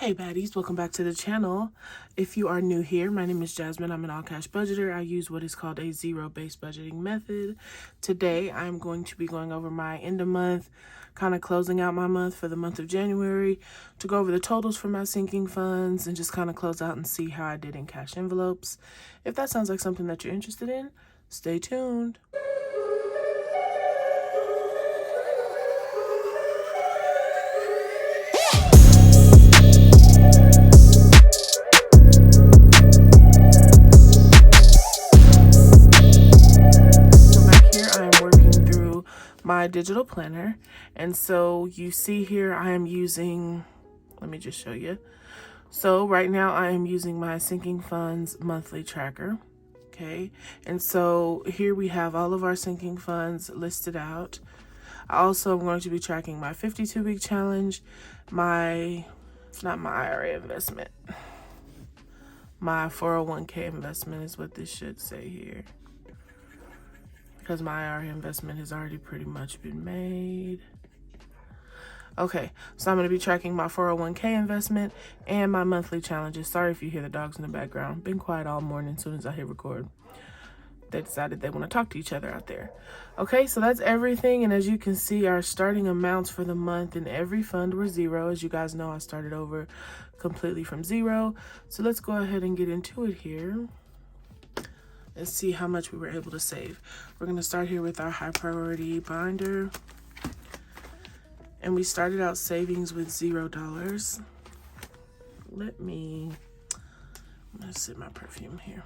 Hey baddies, welcome back to the channel. If you are new here, my name is Jasmine. I'm an all-cash budgeter. I use what is called a zero-based budgeting method. Today, I'm going to be going over my end of month, kind of closing out my month for the month of January, to go over the totals for my sinking funds and just kind of close out and see how I did in cash envelopes. If that sounds like something that you're interested in, stay tuned. My digital planner, and so you see here I am using, let me just show you. So right now I am using my sinking funds monthly tracker. Okay, and so here we have all of our sinking funds listed out. I also am going to be tracking my 52-week challenge, my IRA investment, my 401k investment is what this should say here, because my IRA investment has already pretty much been made. Okay, so I'm going to be tracking my 401k investment and my monthly challenges. Sorry if you hear the dogs in the background. Been quiet all morning. As soon as I hit record, they decided they want to talk to each other out there. Okay, so that's everything. And as you can see, our starting amounts for the month in every fund were zero. As you guys know, I started over completely from zero. So let's go ahead and get into it here and see how much we were able to save. We're going to start here with our high priority binder. And we started out savings with $0. I'm going to sit my perfume here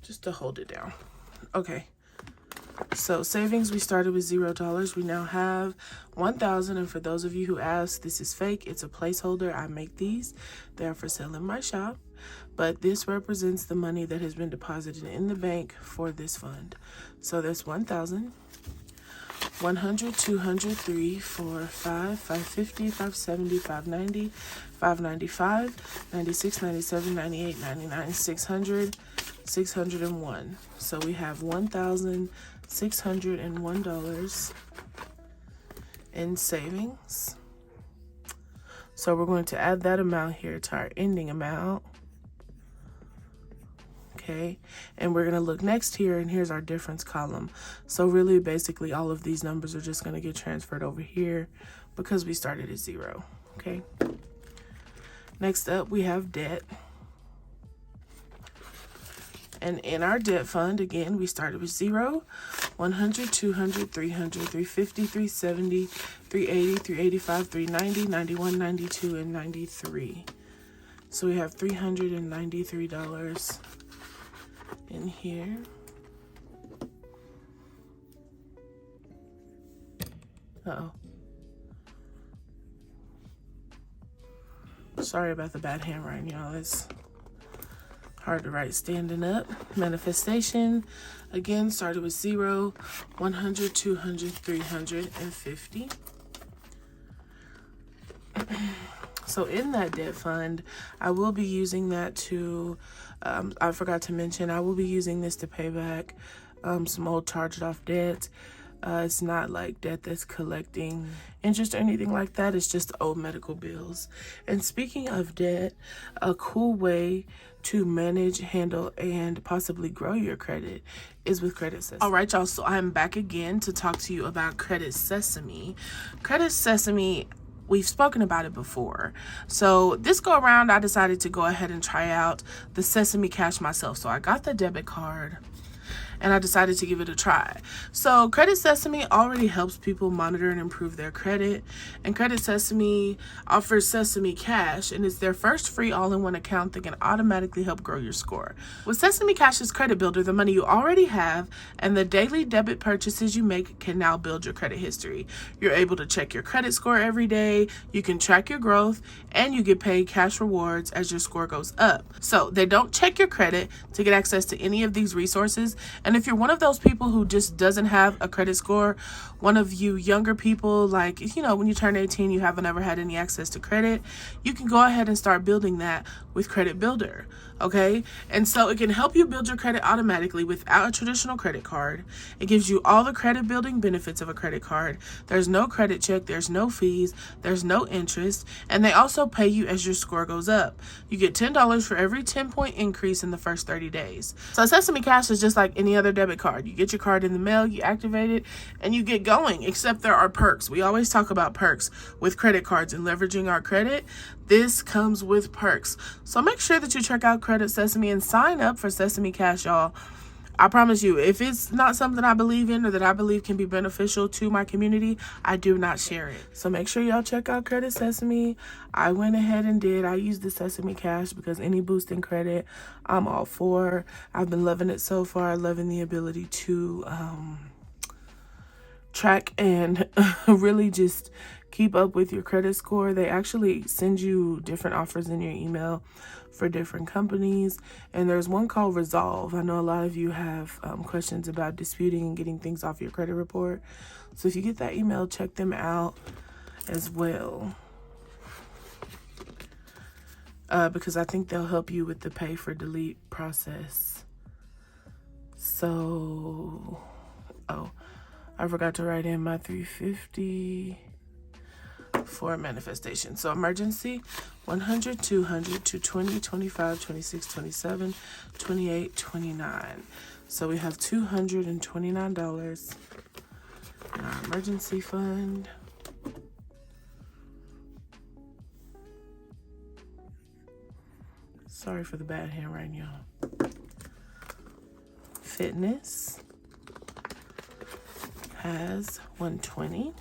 just to hold it down. Okay. So savings, we started with $0. We now have $1,000. And for those of you who ask, this is fake. It's a placeholder. I make these. They are for sale in my shop. But this represents the money that has been deposited in the bank for this fund. So there's 1,000, 100, 200, 3, 4, 5, 550, 570, 590, 595, 96, 97, 98, 99, 600, 601. So we have $1,601 in savings. So we're going to add that amount here to our ending amount. Okay, and we're going to look next here, and here's our difference column. So really, basically, all of these numbers are just going to get transferred over here because we started at zero. Okay, next up, we have debt. And in our debt fund, again, we started with 0, 100, 200, 300, 350, 370, 380, 385, 390, 91, 92, and 93. So we have $393 in here. Uh-oh. Sorry about the bad handwriting, y'all. It's hard to write standing up. Manifestation, again, started with 0, 100, 200, 350. So in that debt fund, I will be using that to, I forgot to mention, I will be using this to pay back some old charged off debt. It's not like debt that's collecting interest or anything like that. It's just old medical bills. And speaking of debt, a cool way to manage, handle, and possibly grow your credit is with Credit Sesame. All right, y'all, so I'm back again to talk to you about Credit Sesame. Credit Sesame, we've spoken about it before. So this go around, I decided to go ahead and try out the Sesame Cash myself. So I got the debit card and I decided to give it a try. So Credit Sesame already helps people monitor and improve their credit. And Credit Sesame offers Sesame Cash, and it's their first free all-in-one account that can automatically help grow your score. With Sesame Cash's credit builder, the money you already have and the daily debit purchases you make can now build your credit history. You're able to check your credit score every day, you can track your growth, and you get paid cash rewards as your score goes up. So they don't check your credit to get access to any of these resources, and And if you're one of those people who just doesn't have a credit score, one of you younger people, like, you know, when you turn 18, you haven't ever had any access to credit, you can go ahead and start building that with Credit Builder. Okay, and so it can help you build your credit automatically without a traditional credit card. It gives you all the credit building benefits of a credit card. There's no credit check, there's no fees, there's no interest, and they also pay you as your score goes up. You get $10 for every 10-point increase in the first 30 days. So Sesame Cash is just like any other debit card. You get your card in the mail, you activate it, and you get going, except there are perks. We always talk about perks with credit cards and leveraging our credit. This comes with perks. So make sure that you check out Credit Sesame and sign up for Sesame Cash, y'all. I promise you, if it's not something I believe in or that I believe can be beneficial to my community, I do not share it. So make sure y'all check out Credit Sesame. I went ahead and did. I used the Sesame Cash because any boost in credit, I'm all for. I've been loving it so far, loving the ability to track and really just keep up with your credit score. They actually send you different offers in your email for different companies, and there's one called Resolve. I know a lot of you have questions about disputing and getting things off your credit report, so if you get that email, check them out as well, because I think they'll help you with the pay for delete process. So, oh, I forgot to write in my $350 for manifestation. So emergency, 100, 200, 220, 25, 26, 27, 28, 29. So we have $229 in our emergency fund. Sorry for the bad handwriting, y'all. Fitness has 120.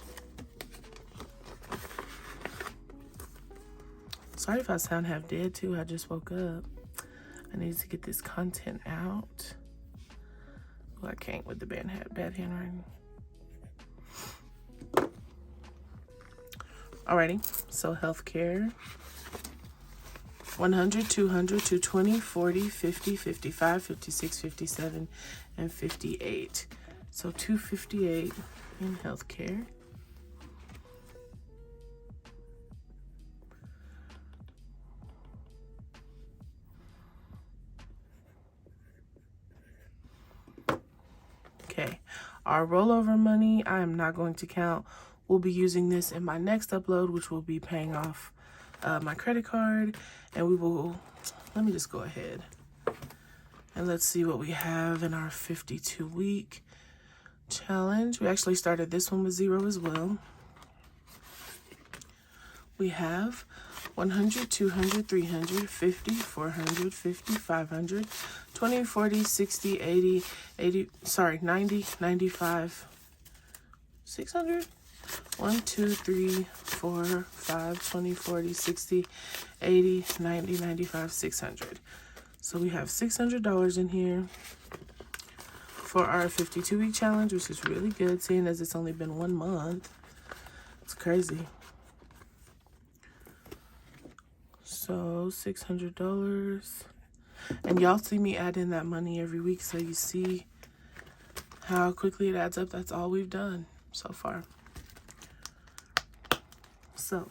Sorry if I sound half dead too. I just woke up. I need to get this content out. Oh, I can't with the bad handwriting. Alrighty, so healthcare. 100, 200, 220, 40, 50, 55, 56, 57, and 58. So 258 in healthcare. Okay, our rollover money, I am not going to count. We'll be using this in my next upload, which will be paying off my credit card. And we will, let me just go ahead and let's see what we have in our 52-week challenge. We actually started this one with 0 as well. We have 100, 200, 300, 50, 400, 50, 500, 20, 40, 60, 80, 90, 95, 600. 1, 2, 3, 4, 5, 20, 40, 60, 80, 90, 95, 600. So we have $600 in here for our 52-week challenge, which is really good, seeing as it's only been 1 month. It's crazy. So $600. And y'all see me add in that money every week, so you see how quickly it adds up. That's all we've done so far. So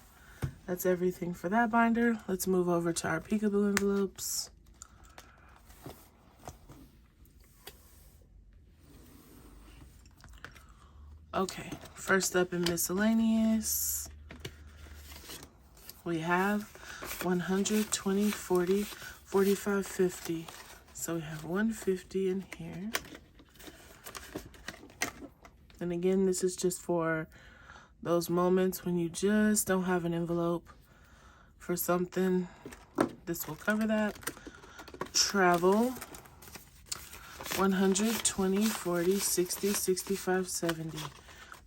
that's everything for that binder. Let's move over to our peekaboo envelopes. Okay, first up in miscellaneous, we have 100, 20, 40, 45, 50. So we have 150 in here. And again, this is just for those moments when you just don't have an envelope for something. This will cover that. Travel, 100, 20, 40, 60, 65, 70.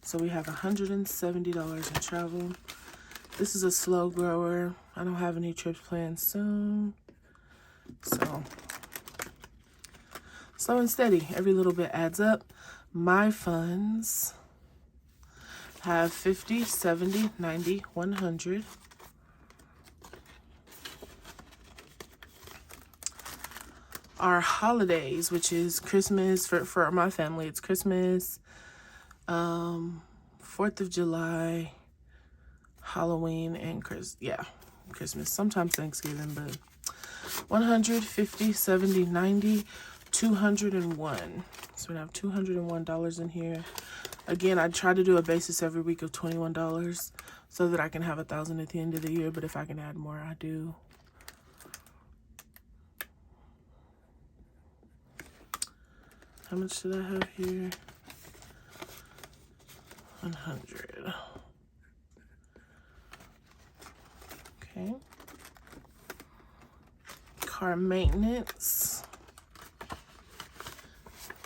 So we have $170 in travel. This is a slow grower. I don't have any trips planned soon. So slow and steady. Every little bit adds up. My funds have 50, 70, 90, 100. our holidays, which is Christmas for my family. It's Christmas, 4th of July, Halloween, and Christmas. Sometimes Thanksgiving, but 150, 70, 90, 201. So we have $201 in here. Again, I try to do a basis every week of $21 so that I can have $1,000 at the end of the year, but if I can add more, I do. How much did I have here? 100. Okay. Car maintenance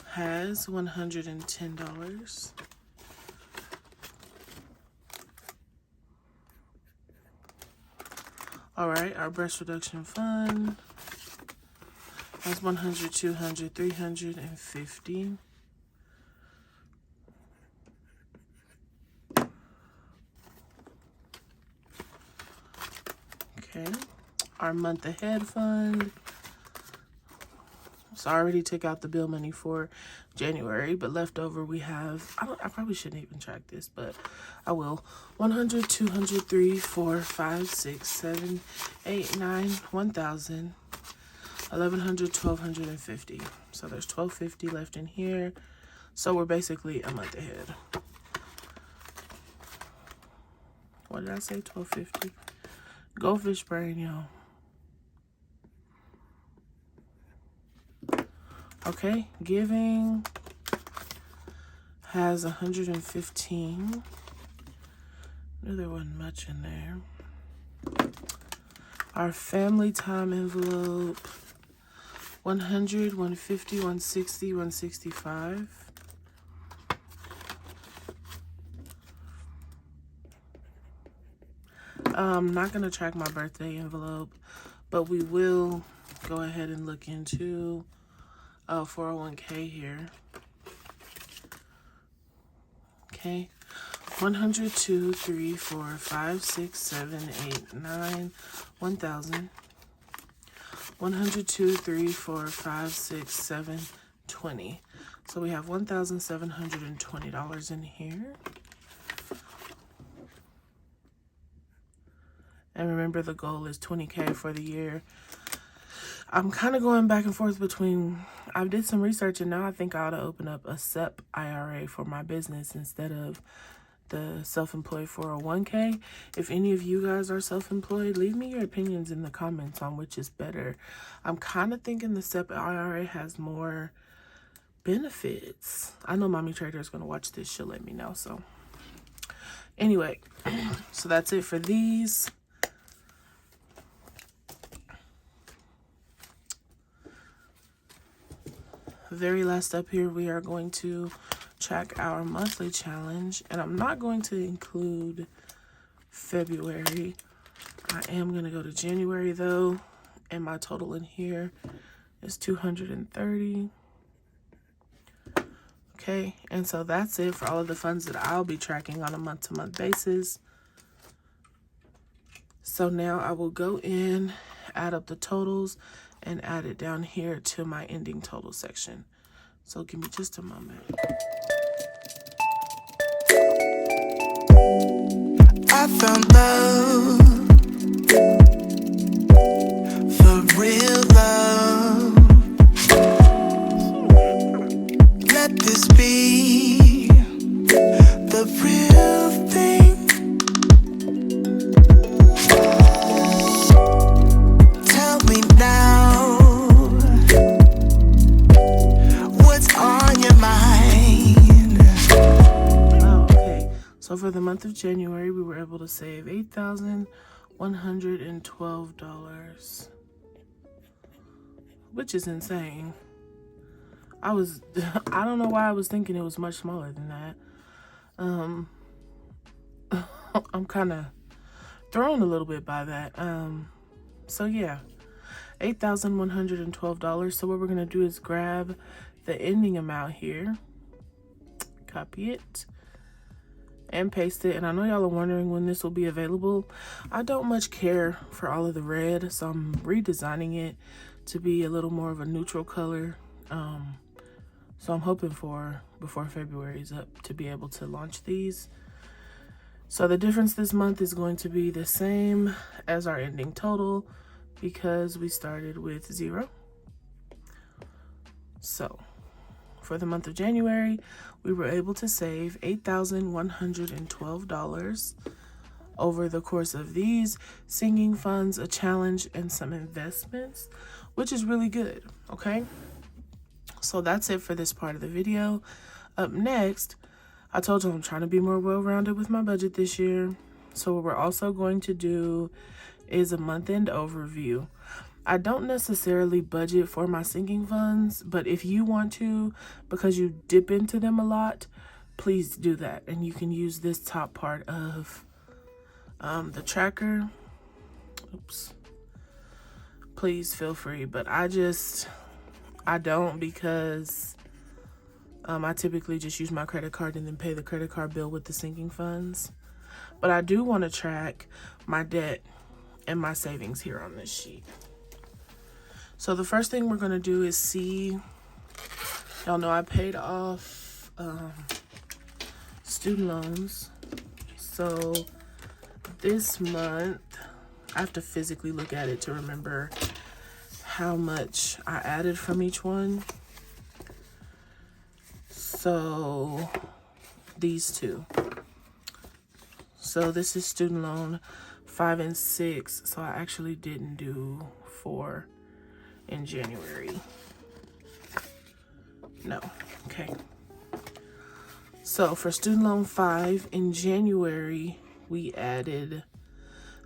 has $110. All right, our breast reduction fund has 100, 200, 350. Okay, our month ahead fund. So I already took out the bill money for January, but left over we have, I probably shouldn't even track this, but I will. 100, 200, 3, 4, 5, 6, 7, 8, 9, 1,000, 1,100, 1,250. So there's 1,250 left in here. So we're basically a month ahead. What did I say? 1,250. Goldfish brain, y'all. Okay, giving has 115. Knew there wasn't much in there. Our family time envelope, 100, 150, 160, 165. I'm not gonna track my birthday envelope, but we will go ahead and look into 401k here. Okay, 100, 2, 3, 4, 5, 6, 7, 8, 9, 1,000. 100, 2, 3, 4, 5, 6, 7, 20. So we have $1,720 in here. And remember, the goal is 20K for the year. I'm kind of going back and forth between, I did some research and now I think I ought to open up a SEP IRA for my business instead of the self-employed 401k. If any of you guys are self-employed, leave me your opinions in the comments on which is better. I'm kind of thinking the SEP IRA has more benefits. I know Mommy Trader is going to watch this. She'll let me know. So anyway, so that's it for these. Very last up here, we are going to track our monthly challenge, and I'm not going to include February. I am going to go to January though, and my total in here is 230. Okay, and so that's it for all of the funds that I'll be tracking on a month-to-month basis. So now I will go in, add up the totals, and add it down here to my ending total section. So give me just a moment. I found love, for real love. Let this be the real thing. Tell me now, what's on your mind? Oh, okay. So for the month of January, we were able to save $8,112, which is insane. I don't know why I was thinking it was much smaller than that. I'm kind of thrown a little bit by that. So yeah, $8,112. So what we're going to do is grab the ending amount here, copy it, and paste it. And I know y'all are wondering when this will be available. I don't much care for all of the red, so I'm redesigning it to be a little more of a neutral color. So I'm hoping for before February is up to be able to launch these. So the difference this month is going to be the same as our ending total because we started with 0. So for the month of January, we were able to save $8,112 over the course of these singing funds, a challenge, and some investments, which is really good, okay? So that's it for this part of the video. Up next, I told you I'm trying to be more well-rounded with my budget this year. So what we're also going to do is a month-end overview. I don't necessarily budget for my sinking funds, but if you want to, because you dip into them a lot, please do that. And you can use this top part of the tracker. Oops. Please feel free, but I don't, because I typically just use my credit card and then pay the credit card bill with the sinking funds. But I do want to track my debt and my savings here on this sheet. So the first thing we're going to do is see, y'all know I paid off student loans. So this month, I have to physically look at it to remember how much I added from each one. So these two. So this is student loan 5 and 6. So I actually didn't do 4 in January. No. Okay. So for student loan 5 in January, we added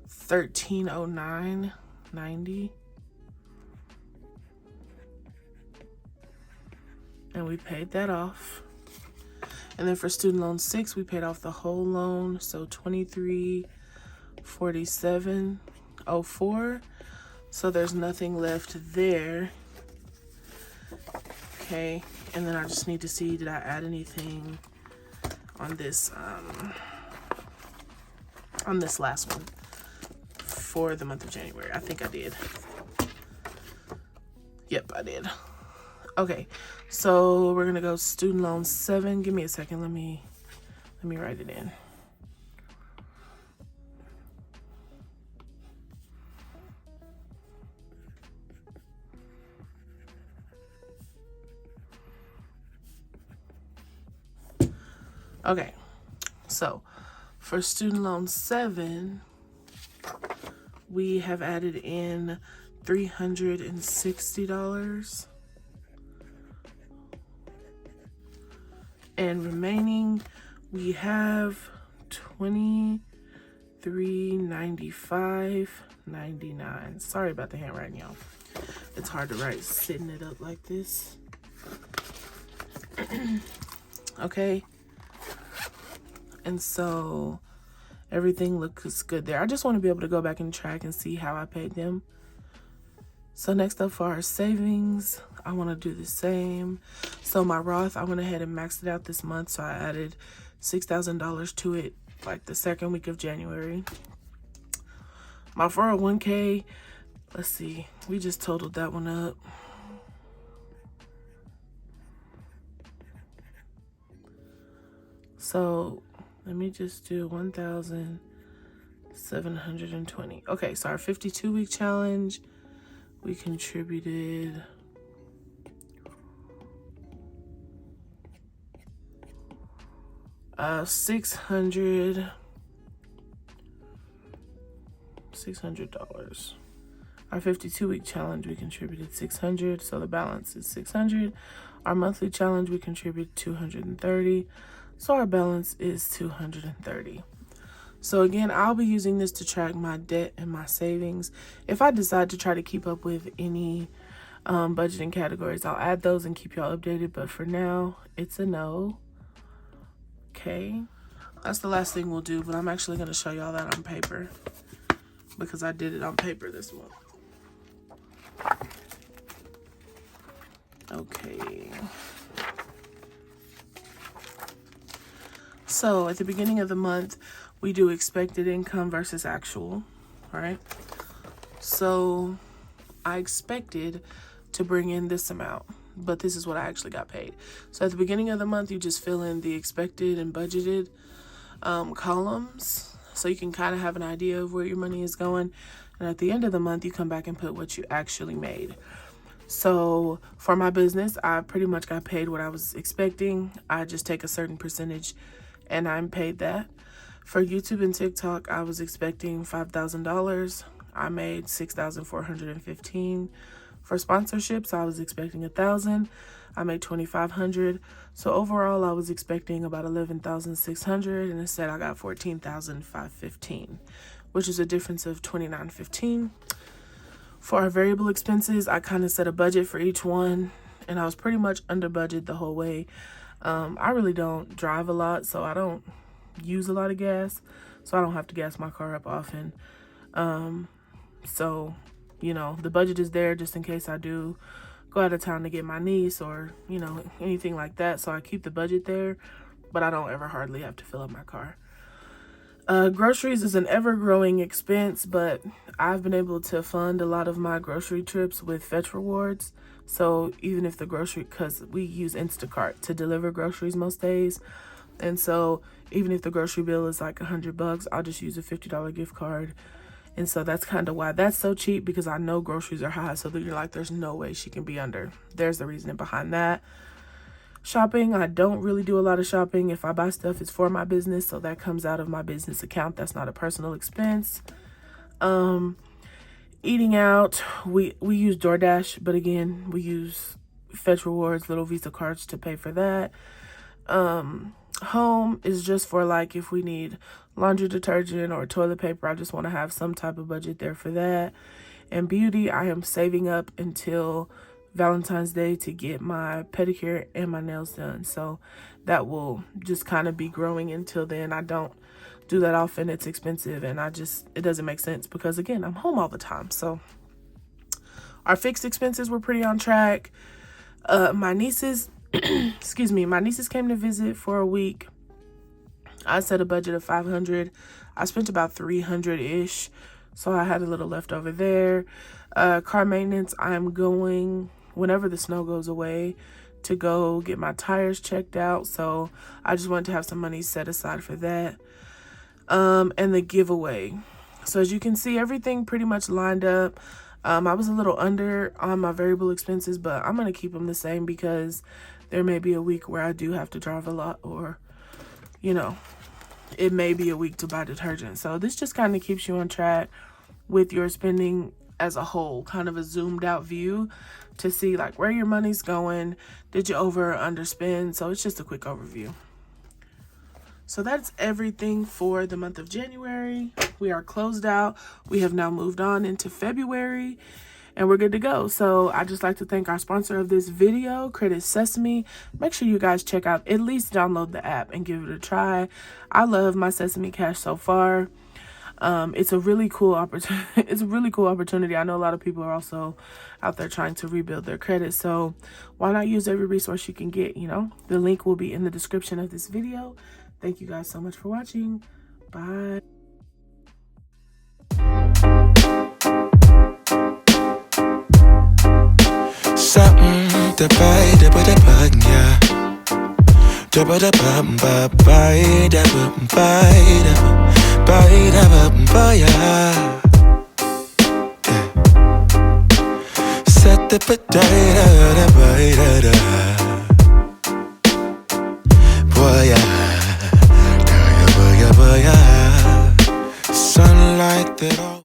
$1,309.90. And we paid that off. And then for student loan 6, we paid off the whole loan, so $2347.04. So there's nothing left there. Okay, and then I just need to see, did I add anything on this last one for the month of January? I think I did. Yep, I did. Okay, so we're gonna go student loan 7. Give me a second. Let me write it in. Okay, so for student loan 7, we have added in $360. And remaining, we have $2395.99. Sorry about the handwriting, y'all. It's hard to write sitting it up like this. Okay. And so everything looks good there. I just want to be able to go back and track and see how I paid them. So next up for our savings, I want to do the same. So my Roth, I went ahead and maxed it out this month. So I added $6,000 to it like the second week of January. My 401k, let's see, we just totaled that one up. So let me just do 1,720. Okay, so our 52-week challenge, we contributed $600. Our 52-week challenge, we contributed $600, so the balance is $600. Our monthly challenge, we contributed $230, so our balance is $230. So again, I'll be using this to track my debt and my savings. If I decide to try to keep up with any budgeting categories, I'll add those and keep y'all updated. But for now, it's a no. Okay. That's the last thing we'll do, but I'm actually going to show y'all that on paper because I did it on paper this month. Okay. So at the beginning of the month, we do expected income versus actual, right? So I expected to bring in this amount, but this is what I actually got paid. So at the beginning of the month, you just fill in the expected and budgeted columns, so you can kind of have an idea of where your money is going. And at the end of the month, you come back and put what you actually made. So for my business, I pretty much got paid what I was expecting. I just take a certain percentage and I'm paid that. For YouTube and TikTok, I was expecting $5,000. I made $6,415. For sponsorships, I was expecting $1,000. I made $2,500. So overall, I was expecting about $11,600, and instead I got $14,515, which is a difference of $2,915. For our variable expenses, I kind of set a budget for each one, and I was pretty much under budget the whole way. I really don't drive a lot, so I don't use a lot of gas, so I don't have to gas my car up often. So, you know, the budget is there just in case I do go out of town to get my niece or, you know, anything like that. So I keep the budget there, but I don't ever hardly have to fill up my car. Groceries is an ever-growing expense, but I've been able to fund a lot of my grocery trips with Fetch Rewards. So even if the grocery, because we use Instacart to deliver groceries most days, and so even if the grocery bill is like $100, I'll just use a $50 gift card. And so that's kind of why that's so cheap, because I know groceries are high. So that you're like, there's no way she can be under. There's the reasoning behind that. Shopping, I don't really do a lot of shopping. If I buy stuff, it's for my business. So that comes out of my business account. That's not a personal expense. Eating out, we use DoorDash, but again, we use Fetch Rewards, little Visa cards to pay for that. Home is just for like if we need laundry detergent or toilet paper. I just want to have some type of budget there for that. And beauty, I am saving up until Valentine's Day to get my pedicure and my nails done. So that will just kind of be growing until then. I don't do that often. It's expensive, and it doesn't make sense because again, I'm home all the time. So our fixed expenses were pretty on track. My nieces my nieces came to visit for a week. I set a budget of $500. I spent about $300-ish, so I had a little left over there. Car maintenance, I'm going whenever the snow goes away to go get my tires checked out, so I just wanted to have some money set aside for that. And the giveaway. So as you can see, everything pretty much lined up. I was a little under on my variable expenses, but I'm going to keep them the same because there may be a week where I do have to drive a lot, or, you know, it may be a week to buy detergent. So this just kind of keeps you on track with your spending as a whole, kind of a zoomed out view to see like where your money's going. Did you over or underspend? So it's just a quick overview. So that's everything for the month of January. We are closed out. We have now moved on into February, and we're good to go. So I just like to thank our sponsor of this video, Credit Sesame. Make sure you guys check out, at least download the app and give it a try. I love my Sesame Cash so far. It's a really cool opportunity. It's a really cool opportunity. I know a lot of people are also out there trying to rebuild their credit. So why not use every resource you can get, you know? The link will be in the description of this video. Thank you guys so much for watching. Bye. Something to buy, da ba da ba, yeah. Da ba da ba ba ba, da ba ba, yeah. Set the ba da da da ba da da.